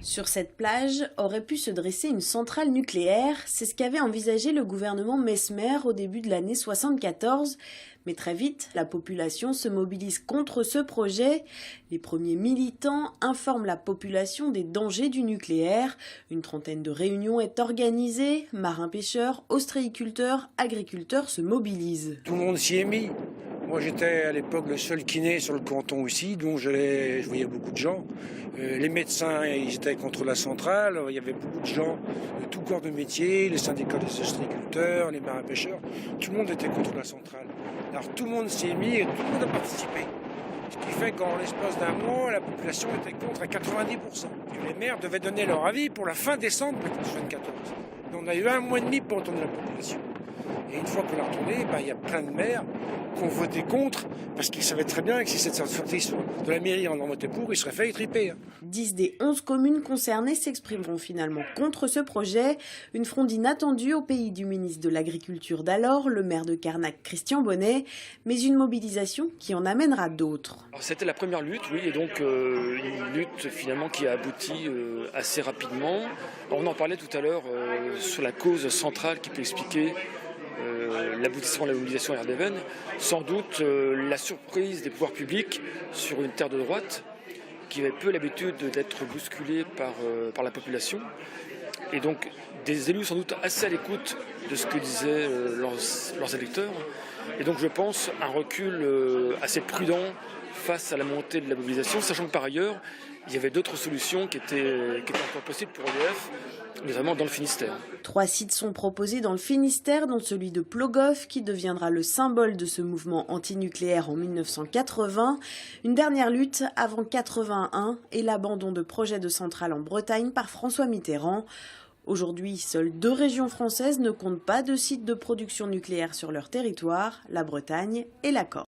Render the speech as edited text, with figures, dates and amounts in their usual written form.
Sur cette plage aurait pu se dresser une centrale nucléaire, c'est ce qu'avait envisagé le gouvernement Messmer au début de l'année 1974. Mais très vite, la population se mobilise contre ce projet. Les premiers militants informent la population des dangers du nucléaire. Une trentaine de réunions est organisée. Marins-pêcheurs, ostréiculteurs, agriculteurs se mobilisent. Tout le monde s'y est mis. Moi, j'étais à l'époque le seul kiné sur le canton ici, donc je voyais beaucoup de gens. Les médecins, ils étaient contre la centrale. Il y avait beaucoup de gens de tout corps de métier, les syndicats des ostréiculteurs, les marins-pêcheurs. Tout le monde était contre la centrale. Alors tout le monde s'y est mis et tout le monde a participé. Ce qui fait qu'en l'espace d'un mois, la population était contre à 90%. Et les maires devaient donner leur avis pour la fin décembre 1974. On a eu 1 mois et demi pour entendre la population. Et une fois qu'on l'a retourné, il y a plein de maires qui ont voté contre, parce qu'ils savaient très bien que si cette sortie de la mairie en votait pour, ils seraient fait étriper. 10 des 11 communes concernées s'exprimeront finalement contre ce projet. Une fronde inattendue au pays du ministre de l'Agriculture d'alors, le maire de Carnac, Christian Bonnet, mais une mobilisation qui en amènera d'autres. C'était la première lutte, oui, et donc une lutte finalement qui a abouti assez rapidement. On en parlait tout à l'heure sur la cause centrale qui peut expliquer l'aboutissement de la mobilisation à Erdevenne, sans doute la surprise des pouvoirs publics sur une terre de droite qui avait peu l'habitude d'être bousculée par la population. Et donc des élus sans doute assez à l'écoute de ce que disaient leurs électeurs. Et donc je pense un recul assez prudent face à la montée de la mobilisation, sachant que par ailleurs, il y avait d'autres solutions qui étaient encore possibles pour EDF, notamment dans le Finistère. 3 sites sont proposés dans le Finistère, dont celui de Plogoff, qui deviendra le symbole de ce mouvement antinucléaire en 1980. Une dernière lutte avant 81 et l'abandon de projets de centrales en Bretagne par François Mitterrand. Aujourd'hui, seules 2 régions françaises ne comptent pas de sites de production nucléaire sur leur territoire, la Bretagne et la Corse.